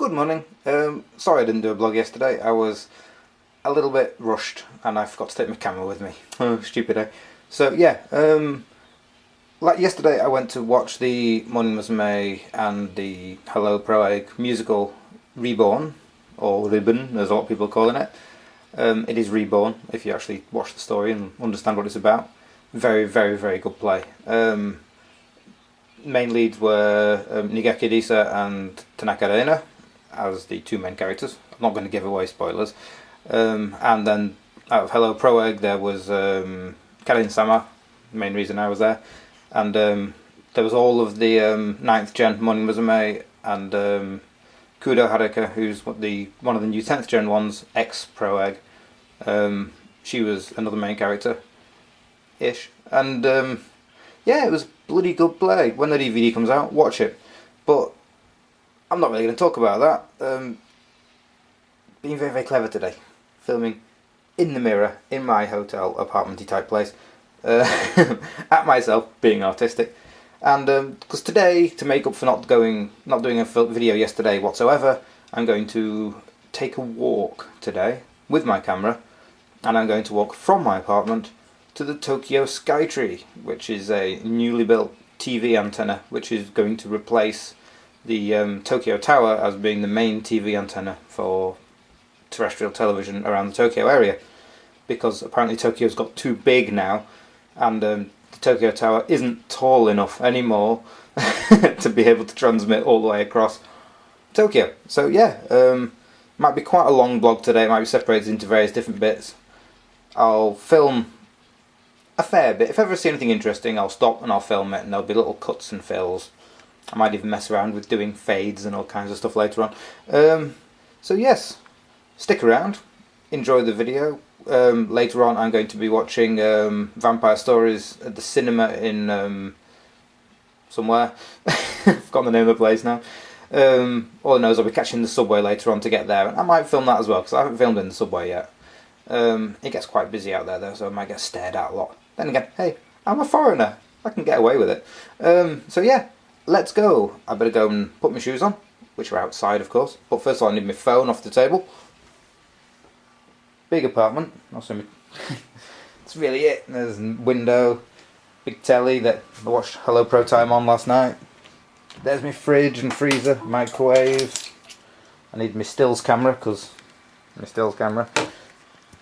Good morning. Sorry I didn't do a vlog yesterday. I was a little bit rushed and I forgot to take my camera with me. Oh, stupid, eh? So yeah, like yesterday I went to watch the Morning Musume and the Hello Pro Egg musical Reborn, or Ribbon as a lot of people are calling it. It is Reborn if you actually watch the story and understand what it's about. Very, very, very good play. Main leads were Nigeki Disa and Tanaka Reina as the two main characters. I'm not going to give away spoilers. And then out of Hello Pro Egg there was Karin Sama, the main reason I was there. And there was all of the 9th gen Morning Musume and Kudo Haruka, who's one of the new 10th gen ones, ex Pro Egg. She was another main character-ish. And yeah, it was bloody good play. When the DVD comes out, watch it. But I'm not really going to talk about that. Being very, very clever today. Filming in the mirror, in my hotel, apartment-y type place. At myself, being artistic. And because today, to make up for not doing a video yesterday whatsoever, I'm going to take a walk today with my camera. And I'm going to walk from my apartment to the Tokyo Skytree, which is a newly built TV antenna, which is going to replace the Tokyo Tower as being the main TV antenna for terrestrial television around the Tokyo area, because apparently Tokyo's got too big now, and the Tokyo Tower isn't tall enough anymore to be able to transmit all the way across Tokyo. So yeah, might be quite a long vlog today. It might be separated into various different bits. I'll film a fair bit. If I ever see anything interesting, I'll stop and I'll film it, and there'll be little cuts and fills. I might even mess around with doing fades and all kinds of stuff later on. So yes, stick around, enjoy the video. Later on I'm going to be watching Vampire Stories at the cinema in somewhere. I've forgotten the name of the place now. All I know is I'll be catching the subway later on to get there, and I might film that as well, because I haven't filmed in the subway yet. It gets quite busy out there though, so I might get stared at a lot. Then again, hey, I'm a foreigner, I can get away with it. So yeah, let's go. I better go and put my shoes on, which are outside of course, but first of all I need my phone off the table. Big apartment, also it's really it. There's a window, big telly that I watched Hello Pro Time on last night. There's my fridge and freezer, microwave. I need my stills camera, because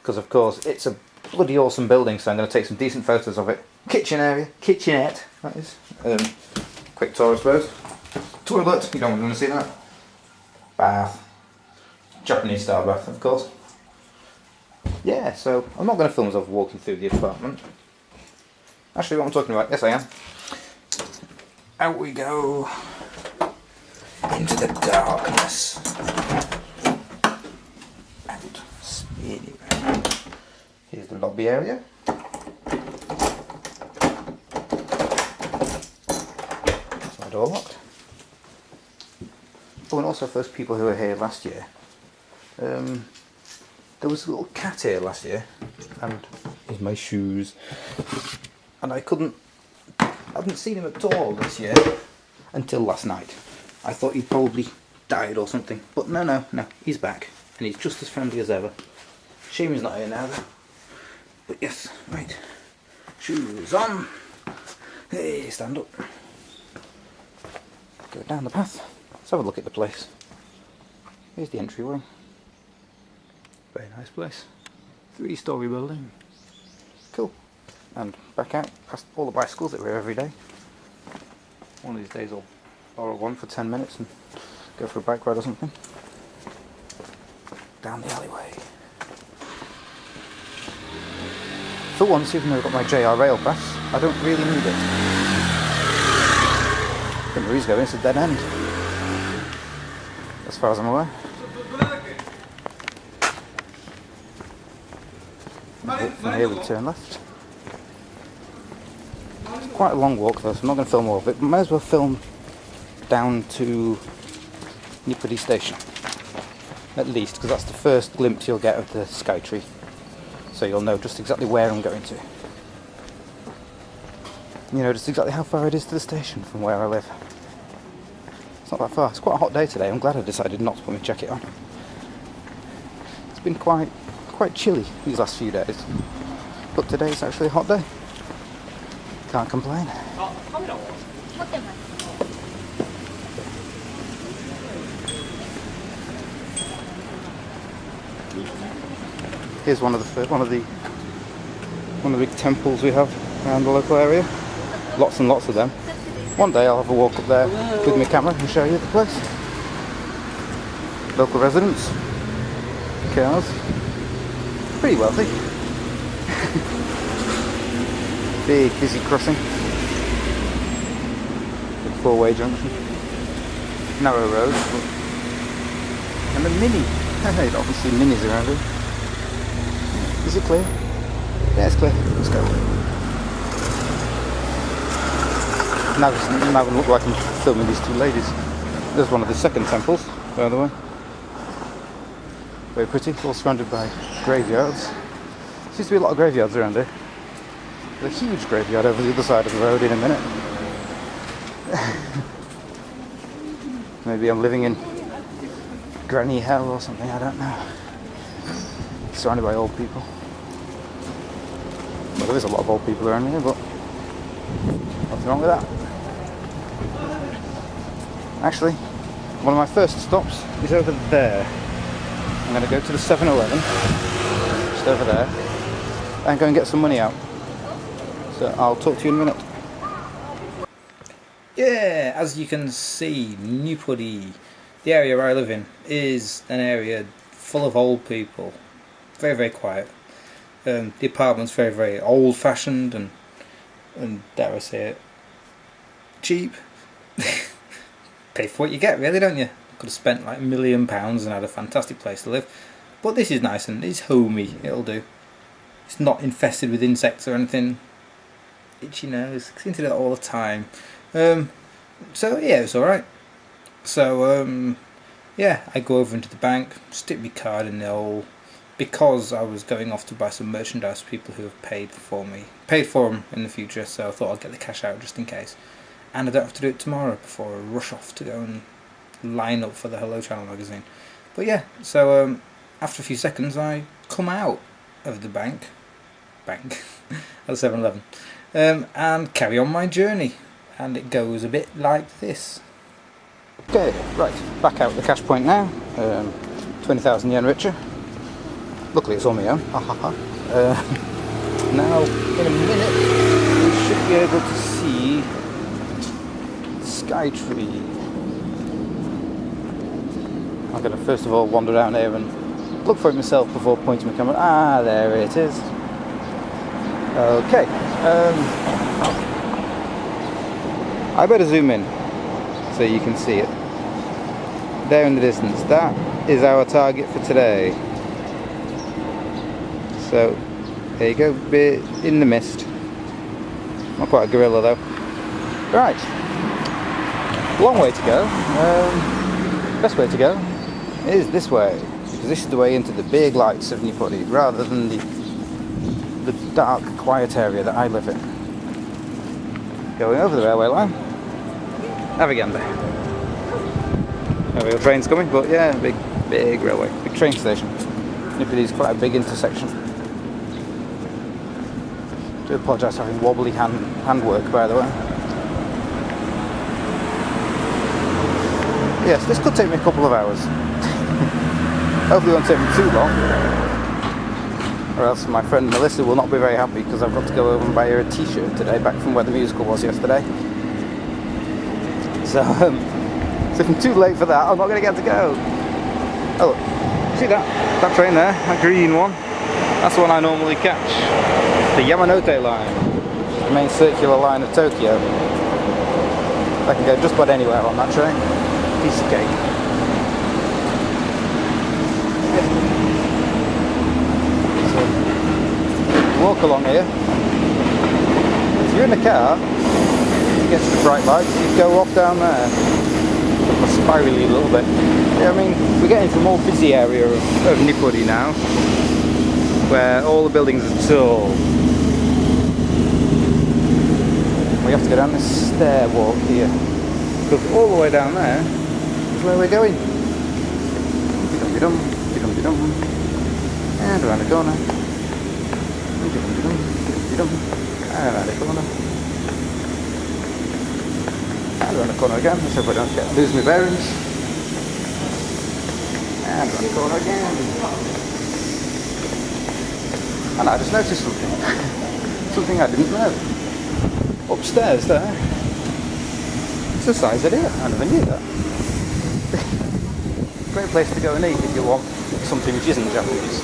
of course it's a bloody awesome building, so I'm going to take some decent photos of it. Kitchen area, kitchenette, that is. Quick tour I suppose. Toilet, you don't want to see that. Bath. Japanese style bath of course. Yeah, so I'm not going to film myself walking through the apartment. Actually, what I'm talking about, yes I am. Out we go into the darkness. Out. Speedy. Here's the lobby area. That's my door locked. Oh, and also for those people who were here last year, there was a little cat here last year, and here's my shoes, and I hadn't seen him at all this year until last night. I thought he'd probably died or something, but no, he's back, and he's just as friendly as ever. Shame he's not here now though. But yes, right, shoes on. Hey, stand up. Go down the path. Let's have a look at the place. Here's the entryway. Very nice place. 3-story building. Cool. And back out past all the bicycles that were here every day. One of these days I'll borrow one for 10 minutes and go for a bike ride or something. Down the alleyway. For once, even though I've got my JR rail pass, I don't really need it. I think where he's going, it's a dead end. As far as I'm aware. From here we turn left. It's quite a long walk though, so I'm not going to film all of it, but might as well film down to Nippori station. At least, because that's the first glimpse you'll get of the Skytree. So you'll know just exactly where I'm going to. You know just exactly how far it is to the station from where I live. It's not quite far. It's quite a hot day today. I'm glad I decided not to put my jacket on. It's been quite chilly these last few days, but today's actually a hot day. Can't complain. Here's one of the big temples we have around the local area. Lots and lots of them. One day I'll have a walk up there with my camera and show you the place. Local residents, cars, pretty wealthy. Big busy crossing. Big four-way junction. Narrow road. And a mini. You don't often see minis around here. Is it clear? Yeah, it's clear. Let's go. Now it's going to look like I'm filming these two ladies. There's one of the second temples, by the way. Very pretty, all surrounded by graveyards. Seems to be a lot of graveyards around here. There's a huge graveyard over the other side of the road in a minute. Maybe I'm living in granny hell or something, I don't know. Surrounded by old people. Well, there is a lot of old people around here, but nothing wrong with that. Actually, one of my first stops is over there. I'm going to go to the 7-Eleven, just over there, and go and get some money out. So I'll talk to you in a minute. Yeah, as you can see, Nippori, the area where I live in, is an area full of old people. Very, very quiet. The apartment's very, very old-fashioned and dare I say it, cheap. Pay for what you get, really, don't you? Could have spent like £1 million and had a fantastic place to live. But this is nice and it's homey, it'll do. It's not infested with insects or anything. Itchy nose, I seem to do that all the time. So yeah, it's alright. So yeah, I go over into the bank, stick my card in the hole, because I was going off to buy some merchandise for people who have paid for them in the future, so I thought I'd get the cash out just in case. And I don't have to do it tomorrow before I rush off to go and line up for the Hello Channel magazine. But yeah, so after a few seconds I come out of the bank at the 7-Eleven, and carry on my journey, and it goes a bit like this. Okay, right, back out at the cash point now, 20,000 yen richer. Luckily it's on my own, now in a minute we should be able to see the Sky Tree. I'm going to first of all wander down here and look for it myself before pointing my camera. Ah, there it is. Okay, I better zoom in so you can see it. There in the distance, that is our target for today. So, there you go, bit in the mist. Not quite a gorilla though. Right, long way to go. Best way to go is this way, because this is the way into the big lights of Nippori, rather than the dark, quiet area that I live in. Going over the railway line. Naviganda. No real trains coming, but yeah, big railway, big train station. Nippori is quite a big intersection. I do apologise for having wobbly handwork, by the way. Yes, this could take me a couple of hours. Hopefully it won't take me too long, or else my friend Melissa will not be very happy because I've got to go over and buy her a t-shirt today, back from where the musical was yesterday. So if I'm too late for that, I'm not going to get to go. Oh look, see that train there, that green one? That's the one I normally catch. The Yamanote line, the main circular line of Tokyo. I can go just about anywhere on that train. Piece of cake. So, walk along here. If you're in a car, you get to the bright lights, you go off down there. Spirally a little bit. Yeah, I mean, we're getting to a more busy area of Nippori now, where all the buildings are tall. We have to go down this stair walk here, because all the way down there is where we're going. Dum-de-dum, dum-de-dum, and around the corner. Dum-de-dum, dum-de-dum, and around the corner. And around the corner again, so if I don't lose my bearings. And around the corner again. And I just noticed something. Something I didn't know. Upstairs there. It's the size of it. I never knew that. Great place to go and eat if you want something which isn't Japanese,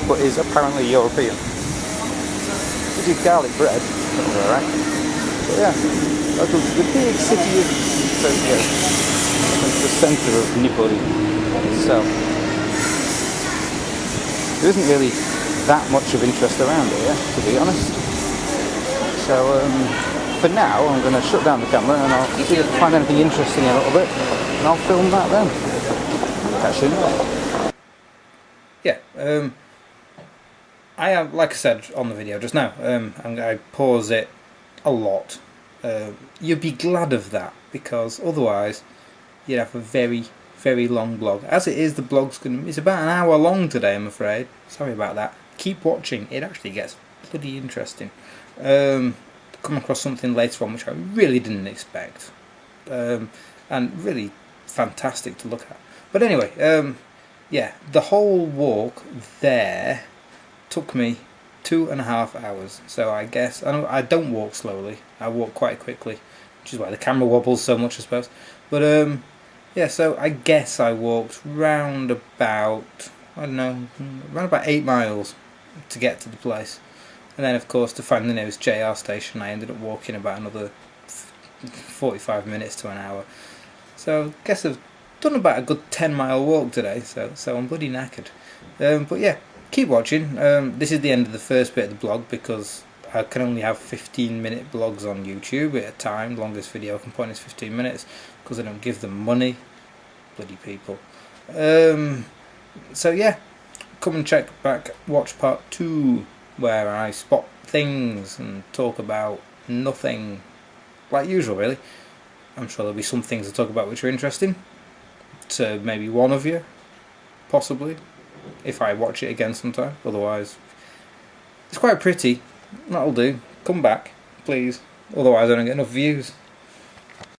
but is apparently European. We do garlic bread, that's alright. But yeah, welcome to the big city of Tokyo. Welcome to the centre of Nippori itself. There isn't really that much of interest around here, to be honest. So for now, I'm going to shut down the camera and I'll see if I can find anything interesting in a little bit, and I'll film that then. Catch you later. Yeah, I have, like I said on the video just now, I pause it a lot. You'd be glad of that, because otherwise you'd have a very, very long blog. As it is, the blog's it's about an hour long today, I'm afraid. Sorry about that. Keep watching, it actually gets bloody interesting. Come across something later on which I really didn't expect, and really fantastic to look at. But anyway, yeah, the whole walk there took me 2.5 hours. So I guess I don't walk slowly. I walk quite quickly, which is why the camera wobbles so much, I suppose. But yeah, so I guess I walked round about, I don't know, around about 8 miles to get to the place. And then, of course, to find the nearest JR station, I ended up walking about another 45 minutes to an hour. So I guess I've done about a good 10-mile walk today, so I'm bloody knackered. But yeah, keep watching. This is the end of the first bit of the blog, because I can only have 15-minute blogs on YouTube at a time. The longest video I can put in is 15 minutes, because I don't give them money. Bloody people. So yeah, come and watch part 2, where I spot things and talk about nothing, like usual really. I'm sure there'll be some things to talk about which are interesting to maybe one of you, possibly, if I watch it again sometime. Otherwise, it's quite pretty. That'll do. Come back, please. Otherwise I don't get enough views.